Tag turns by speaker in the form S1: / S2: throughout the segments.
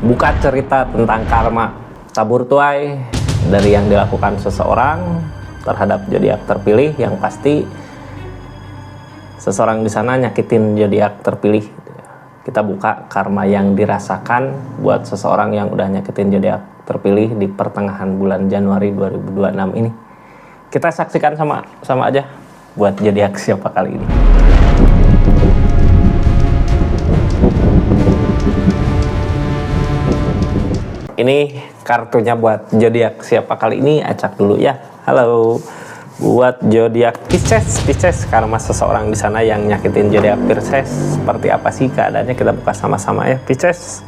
S1: buka cerita tentang karma tabur tuai dari yang dilakukan seseorang terhadap zodiak terpilih. Yang pasti seseorang di sana nyakitin zodiak terpilih. Kita buka karma yang dirasakan buat seseorang yang udah nyakitin zodiak terpilih di pertengahan bulan Januari 2026 ini. Kita saksikan sama aja buat zodiak siapa kali ini. Ini kartunya buat zodiak siapa kali ini, acak dulu ya. Halo. Buat zodiak Pisces, karma seseorang di sana yang nyakitin zodiak Pisces, seperti apa sih keadaannya? Kita buka sama-sama ya. Pisces.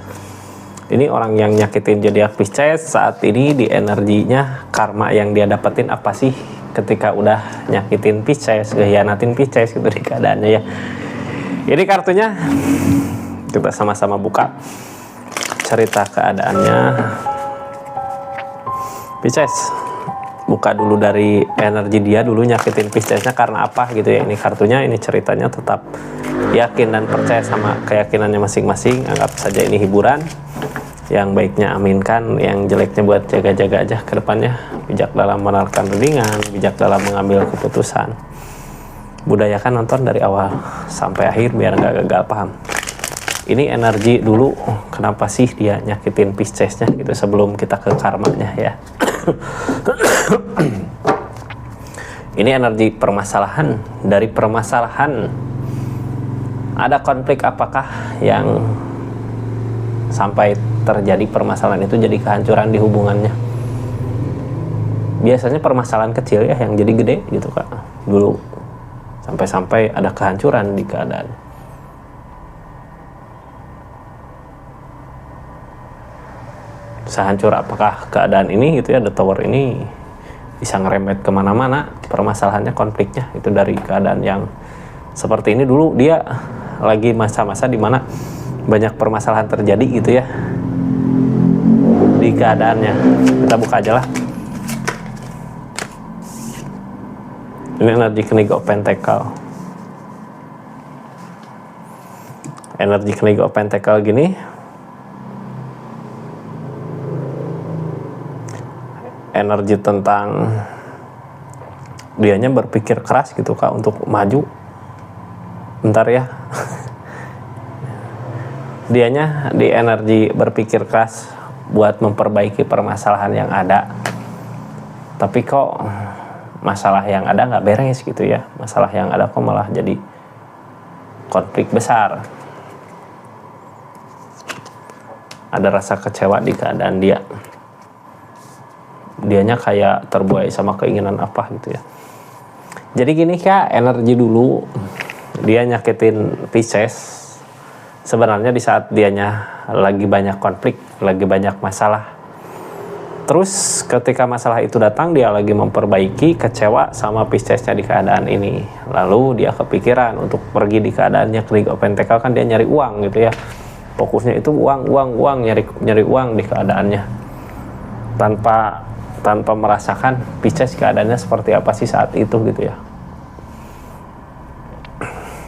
S1: Ini orang yang nyakitin zodiak Pisces saat ini, di energinya karma yang dia dapetin apa sih ketika udah nyakitin Pisces, ngehianatin Pisces gitu di keadaannya ya. Ini kartunya kita sama-sama buka. Cerita keadaannya Pisces, buka dulu dari energi dia dulu nyakitin Piscesnya karena apa gitu ya. Ini kartunya, ini ceritanya, tetap yakin dan percaya sama keyakinannya masing-masing. Anggap saja ini hiburan. Yang baiknya aminkan, yang jeleknya buat jaga-jaga aja ke depannya. Bijak dalam menawarkan readingan, bijak dalam mengambil keputusan. Budayakan nonton dari awal sampai akhir biar nggak gagal paham. Ini energi dulu, kenapa sih dia nyakitin Piscesnya gitu sebelum kita ke karmanya ya. Ini energi permasalahan. Dari permasalahan ada konflik apakah yang sampai terjadi permasalahan itu jadi kehancuran di hubungannya. Biasanya permasalahan kecil ya yang jadi gede gitu Kak. Dulu sampai ada kehancuran di keadaan. Sehancur apakah keadaan ini gitu ya, The Tower ini bisa ngerembet kemana-mana permasalahannya, konfliknya itu dari keadaan yang seperti ini. Dulu dia lagi masa-masa dimana banyak permasalahan terjadi gitu ya di keadaannya. Kita buka aja lah. Ini energi King of Pentacle. Energi King of Pentacle gini, energi tentang dianya berpikir keras gitu Kak untuk maju. Bentar ya. Dianya di energi berpikir keras buat memperbaiki permasalahan yang ada. Tapi kok masalah yang ada nggak beres gitu ya. Masalah yang ada kok malah jadi konflik besar. Ada rasa kecewa di keadaan dia. Dianya kayak terbuai sama keinginan apa gitu ya. Jadi gini Kak, energi dulu dia nyakitin Pisces. Sebenarnya di saat dianya lagi banyak konflik, lagi banyak masalah. Terus ketika masalah itu datang, dia lagi memperbaiki, kecewa sama Piscesnya di keadaan ini. Lalu dia kepikiran untuk pergi di keadaannya King of Pentacle, kan dia nyari uang gitu ya. Fokusnya itu uang, nyari uang di keadaannya. Tanpa merasakan Pisces keadaannya seperti apa sih saat itu gitu ya.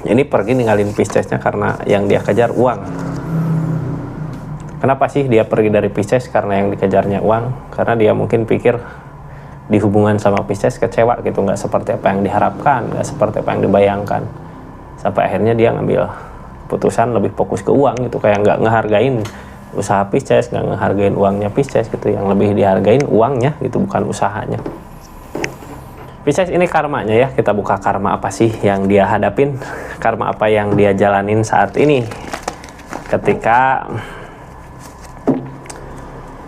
S1: Ini pergi ninggalin Piscesnya karena yang dia kejar uang. Kenapa sih dia pergi dari Pisces? Karena yang dikejarnya uang. Karena dia mungkin pikir di hubungan sama Pisces kecewa gitu, nggak seperti apa yang diharapkan, nggak seperti apa yang dibayangkan. Sampai akhirnya dia ngambil keputusan lebih fokus ke uang gitu, kayak nggak ngehargain usaha Pisces, nggak ngehargain uangnya Pisces gitu. Yang lebih dihargain uangnya gitu, bukan usahanya. Pisces ini karmanya ya. Kita buka karma apa sih yang dia hadapin, karma apa yang dia jalanin saat ini ketika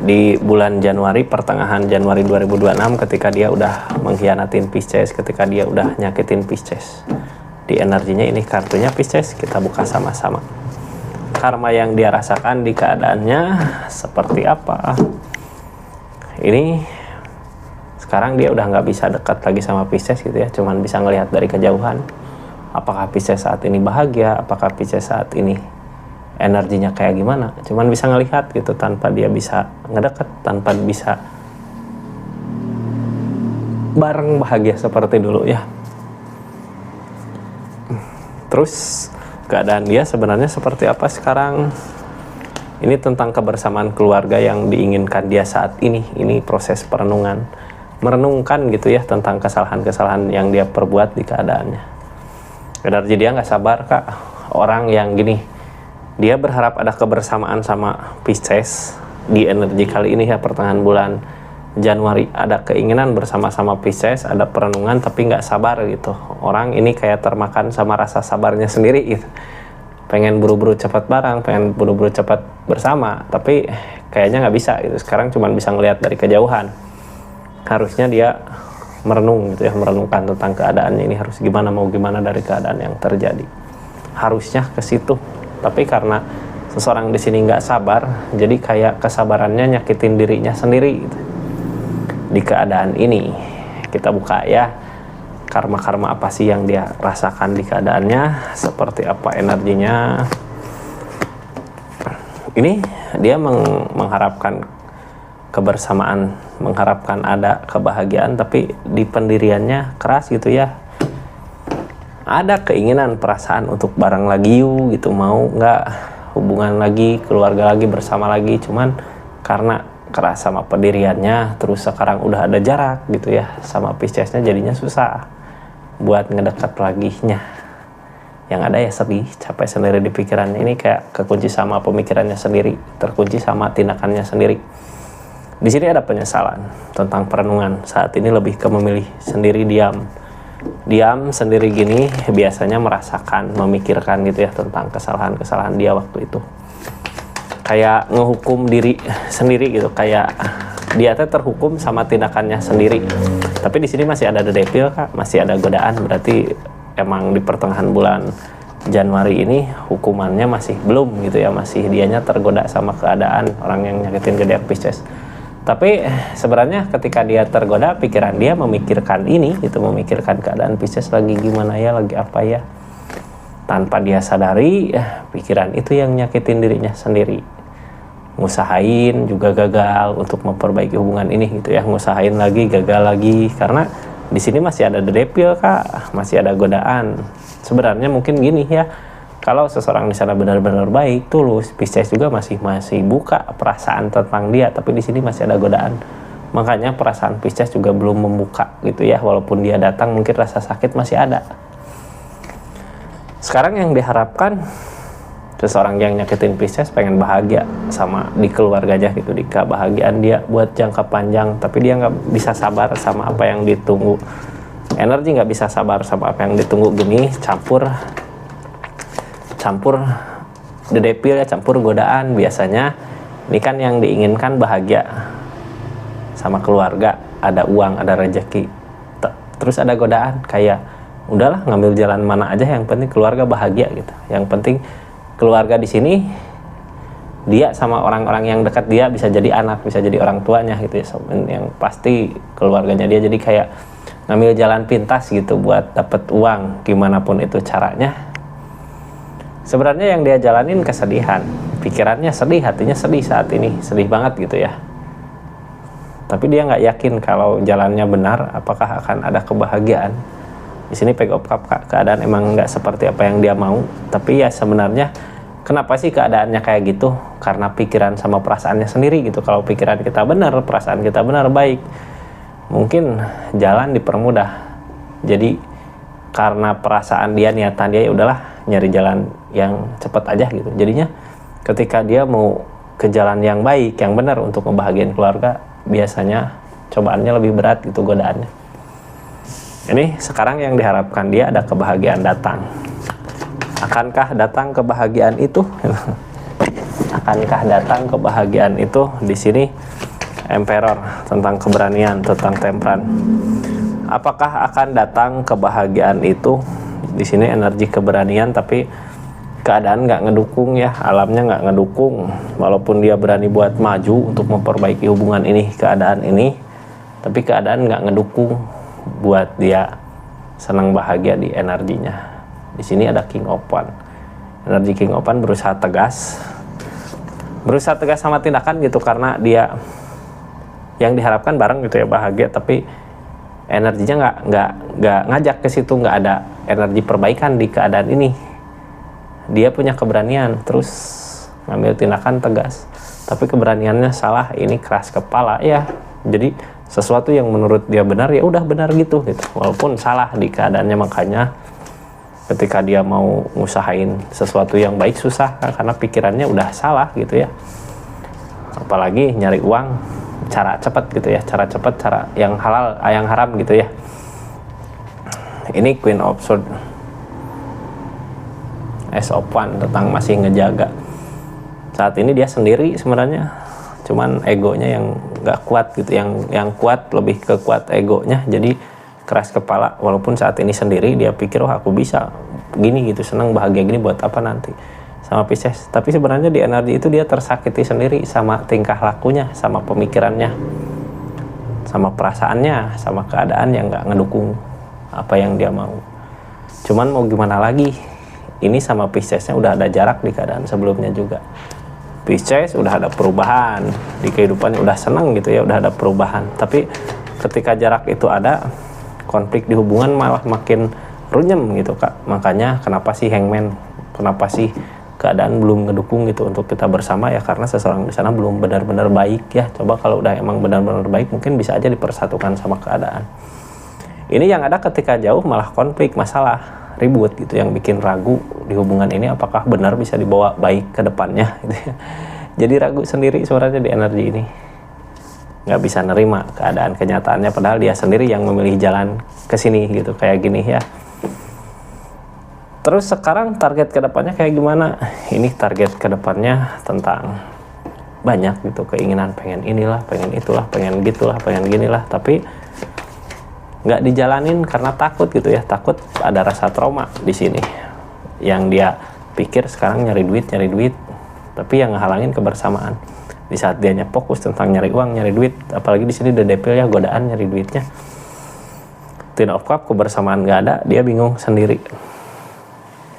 S1: di bulan Januari, pertengahan Januari 2026, ketika dia udah mengkhianatin Pisces, ketika dia udah nyakitin Pisces. Di energinya ini kartunya Pisces, kita buka sama-sama. Karma yang dia rasakan di keadaannya seperti apa. Ini sekarang dia udah nggak bisa dekat lagi sama Pisces gitu ya, cuman bisa ngelihat dari kejauhan. Apakah Pisces saat ini bahagia, apakah Pisces saat ini energinya kayak gimana, cuman bisa ngelihat gitu, tanpa dia bisa ngedekat, tanpa bisa bareng bahagia seperti dulu ya. Terus keadaan dia sebenarnya seperti apa sekarang? Ini tentang kebersamaan keluarga yang diinginkan dia saat ini. Ini proses perenungan, merenungkan gitu ya tentang kesalahan-kesalahan yang dia perbuat di keadaannya. Energi dia nggak sabar kak. Orang yang gini, dia berharap ada kebersamaan sama Pisces di energi kali ini ya, pertengahan bulan Januari. Ada keinginan bersama-sama Pisces, ada perenungan tapi nggak sabar gitu. Orang ini kayak termakan sama rasa sabarnya sendiri gitu. Pengen buru-buru cepat bareng, pengen buru-buru cepat bersama, tapi kayaknya nggak bisa gitu. Sekarang cuma bisa ngelihat dari kejauhan. Harusnya dia merenung gitu ya, merenungkan tentang keadaannya ini harus gimana, mau gimana dari keadaan yang terjadi. Harusnya ke situ, tapi karena seseorang di sini nggak sabar, jadi kayak kesabarannya nyakitin dirinya sendiri gitu. Di keadaan ini kita buka ya, karma-karma apa sih yang dia rasakan di keadaannya, seperti apa energinya. Ini dia mengharapkan kebersamaan, mengharapkan ada kebahagiaan, tapi di pendiriannya keras gitu ya. Ada keinginan, perasaan untuk bareng lagi yuk gitu, mau nggak hubungan lagi, keluarga lagi, bersama lagi, cuman karena keras sama pendiriannya, terus sekarang udah ada jarak gitu ya sama Piscesnya, jadinya susah buat ngedekat laginya. Yang ada ya sedih, capek sendiri di pikirannya. Ini kayak kekunci sama pemikirannya sendiri, terkunci sama tindakannya sendiri. Di sini ada penyesalan tentang perenungan. Saat ini lebih ke memilih sendiri, diam sendiri gini, biasanya merasakan, memikirkan gitu ya tentang kesalahan-kesalahan dia waktu itu. Kayak ngehukum diri sendiri gitu, kayak dia terhukum sama tindakannya sendiri. Tapi di sini masih ada the devil kak, masih ada godaan. Berarti emang di pertengahan bulan Januari ini hukumannya masih belum gitu ya, masih dianya tergoda sama keadaan orang yang nyakitin zodiak Pisces. Tapi sebenarnya ketika dia tergoda, pikiran dia memikirkan ini gitu, memikirkan keadaan Pisces lagi gimana ya, lagi apa ya. Tanpa dia sadari, pikiran itu yang nyakitin dirinya sendiri. Ngusahain juga gagal untuk memperbaiki hubungan ini gitu ya, ngusahain lagi gagal lagi, karena di sini masih ada the devil kak, masih ada godaan. Sebenarnya mungkin gini ya, kalau seseorang di sana benar-benar baik, tulus, Pisces juga masih buka perasaan tentang dia, tapi di sini masih ada godaan. Makanya perasaan Pisces juga belum membuka gitu ya, walaupun dia datang mungkin rasa sakit masih ada. Sekarang yang diharapkan, seseorang yang nyakitin Pisces pengen bahagia sama di keluarganya gitu, di kebahagiaan dia buat jangka panjang, tapi dia nggak bisa sabar sama apa yang ditunggu. Energi nggak bisa sabar sama apa yang ditunggu gini, campur the devil ya, campur godaan. Biasanya ini kan yang diinginkan bahagia sama keluarga, ada uang, ada rezeki, terus ada godaan kayak udahlah ngambil jalan mana aja, yang penting keluarga bahagia gitu. Yang penting keluarga di sini dia sama orang-orang yang dekat dia, bisa jadi anak, bisa jadi orang tuanya gitu ya. Yang pasti keluarganya dia, jadi kayak ngambil jalan pintas gitu buat dapet uang gimana pun itu caranya. Sebenarnya yang dia jalanin kesedihan, pikirannya sedih, hatinya sedih saat ini, sedih banget gitu ya. Tapi dia nggak yakin kalau jalannya benar, apakah akan ada kebahagiaan. Di sini pick up keadaan emang nggak seperti apa yang dia mau. Tapi ya sebenarnya kenapa sih keadaannya kayak gitu? Karena pikiran sama perasaannya sendiri gitu. Kalau pikiran kita benar, perasaan kita benar, baik, mungkin jalan dipermudah. Jadi karena perasaan dia, niatan dia, ya udahlah nyari jalan yang cepat aja gitu. Jadinya ketika dia mau ke jalan yang baik, yang benar untuk membahagiakan keluarga, biasanya cobaannya lebih berat gitu, godaannya. Ini sekarang yang diharapkan dia ada kebahagiaan datang. Akankah datang kebahagiaan itu? Akankah datang kebahagiaan itu? Di sini Emperor, tentang keberanian, tentang temperan. Apakah akan datang kebahagiaan itu? Di sini energi keberanian, tapi keadaan nggak ngedukung ya, alamnya nggak ngedukung. Walaupun dia berani buat maju untuk memperbaiki hubungan ini, keadaan ini, tapi keadaan nggak ngedukung buat dia senang bahagia di energinya. Di sini ada King of One. Energi King of One berusaha tegas sama tindakan gitu, karena dia yang diharapkan bareng gitu ya, bahagia, tapi energinya nggak ngajak ke situ, nggak ada energi perbaikan di keadaan ini. Dia punya keberanian, terus ngambil tindakan tegas, tapi keberaniannya salah, ini keras kepala ya. Jadi sesuatu yang menurut dia benar ya udah benar gitu, walaupun salah di keadaannya. Makanya ketika dia mau ngusahain sesuatu yang baik susah karena pikirannya udah salah gitu ya. Apalagi nyari uang cara cepat gitu ya, cara cepat, cara yang halal, yang haram gitu ya. Ini Queen of Swords, Ace of Wands tentang masih ngejaga. Saat ini dia sendiri sebenarnya, cuman egonya yang nggak kuat gitu, yang kuat lebih ke kuat egonya, jadi keras kepala. Walaupun saat ini sendiri dia pikir oh aku bisa gini gitu, senang bahagia gini, buat apa nanti sama Pisces. Tapi sebenarnya di energi itu dia tersakiti sendiri sama tingkah lakunya, sama pemikirannya, sama perasaannya, sama keadaan yang nggak ngedukung apa yang dia mau. Cuman mau gimana lagi, ini sama Piscesnya udah ada jarak di keadaan sebelumnya juga. Pisces udah ada perubahan di kehidupannya, udah senang gitu ya, udah ada perubahan. Tapi ketika jarak itu ada, konflik di hubungan malah makin runyem gitu Kak. Makanya kenapa sih Hangman, kenapa sih keadaan belum ngedukung gitu untuk kita bersama ya, karena seseorang di sana belum benar-benar baik ya. Coba kalau udah emang benar-benar baik, mungkin bisa aja dipersatukan sama keadaan. Ini yang ada ketika jauh malah konflik, masalah, ribut gitu, yang bikin ragu di hubungan ini apakah benar bisa dibawa baik ke depannya gitu ya. Jadi ragu sendiri sebenarnya di energi ini, nggak bisa nerima keadaan kenyataannya, padahal dia sendiri yang memilih jalan ke sini gitu, kayak gini ya. Terus sekarang target ke depannya kayak gimana? Ini target ke depannya tentang banyak gitu, keinginan, pengen inilah, pengen itulah, pengen gitulah, pengen ginilah, tapi nggak dijalanin karena takut gitu ya, takut ada rasa trauma di sini. Yang dia pikir sekarang nyari duit, tapi yang ngehalangin kebersamaan. Di saat dia fokus tentang nyari uang, nyari duit, apalagi di sini udah depil ya, godaan nyari duitnya. Ten of Cups, kebersamaan nggak ada, dia bingung sendiri.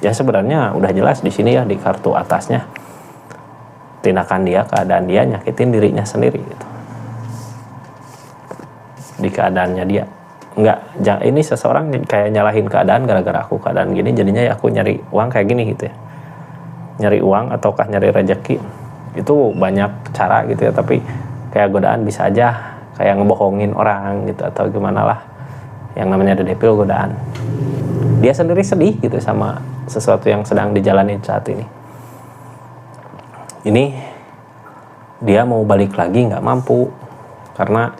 S1: Ya sebenarnya udah jelas di sini ya, di kartu atasnya, tindakan dia, keadaan dia nyakitin dirinya sendiri gitu. Di keadaannya dia. Enggak, ini seseorang kayak nyalahin keadaan, gara-gara aku keadaan gini jadinya ya aku nyari uang kayak gini gitu ya. Nyari uang ataukah nyari rezeki, itu banyak cara gitu ya, tapi kayak godaan bisa aja kayak ngebohongin orang gitu atau gimana lah, yang namanya The Devil, godaan. Dia sendiri sedih gitu sama sesuatu yang sedang dijalani saat ini. Ini dia mau balik lagi nggak mampu karena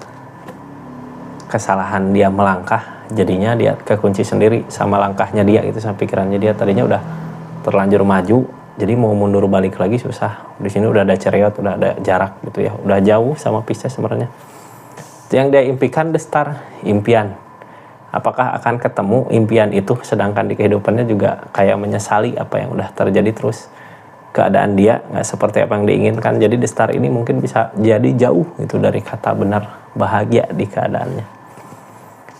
S1: kesalahan dia melangkah, jadinya dia kekunci sendiri sama langkahnya dia gitu, sama pikirannya dia. Tadinya udah terlanjur maju, jadi mau mundur balik lagi susah. Di sini udah ada chariot, udah ada jarak gitu ya, udah jauh sama Pisces sebenarnya. Yang dia impikan The Star, impian. Apakah akan ketemu impian itu, sedangkan di kehidupannya juga kayak menyesali apa yang udah terjadi, terus keadaan dia nggak seperti apa yang diinginkan. Jadi The Star ini mungkin bisa jadi jauh itu dari kata benar bahagia di keadaannya.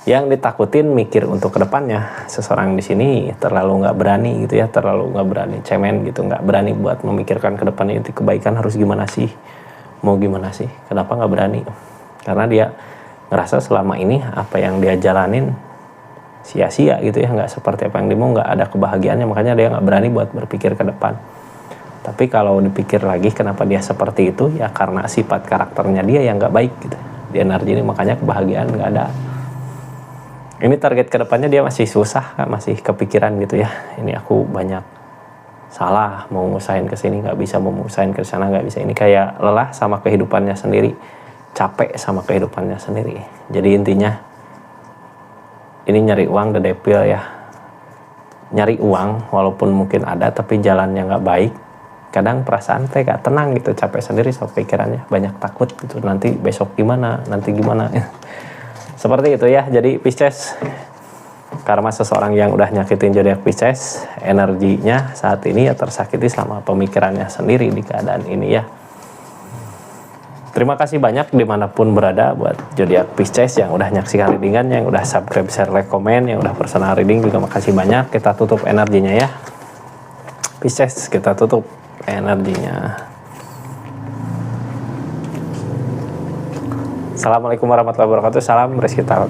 S1: Yang ditakutin mikir untuk kedepannya, seseorang di sini terlalu nggak berani gitu ya, terlalu nggak berani, cemen gitu, nggak berani buat memikirkan kedepannya itu kebaikan harus gimana sih, mau gimana sih, kenapa nggak berani? Karena dia ngerasa selama ini apa yang dia jalanin sia-sia gitu ya, nggak seperti apa yang dia mau, nggak ada kebahagiaannya, makanya dia nggak berani buat berpikir ke depan. Tapi kalau dipikir lagi kenapa dia seperti itu, ya karena sifat karakternya dia yang nggak baik gitu di energi ini, makanya kebahagiaan nggak ada. Ini target kedepannya dia masih susah, masih kepikiran gitu ya. Ini aku banyak salah, mau ngusahain ke sini nggak bisa, mau ngusahain ke sana nggak bisa. Ini kayak lelah sama kehidupannya sendiri, capek sama kehidupannya sendiri. Jadi intinya ini nyari uang The Devil ya. Nyari uang walaupun mungkin ada, tapi jalannya nggak baik. Kadang perasaan teh gak tenang gitu, capek sendiri sama pikirannya, banyak takut gitu, nanti besok gimana, nanti gimana. Seperti itu ya. Jadi Pisces, karena seseorang yang udah nyakitin zodiak Pisces, energinya saat ini ya tersakiti sama pemikirannya sendiri di keadaan ini ya. Terima kasih banyak dimanapun berada buat zodiak Pisces yang udah nyaksikan readingannya, yang udah subscribe, share, like, komen, yang udah personal reading juga makasih banyak. Kita tutup energinya ya Pisces, kita tutup energinya. Assalamualaikum warahmatullahi wabarakatuh. Salam Rizky Tarot.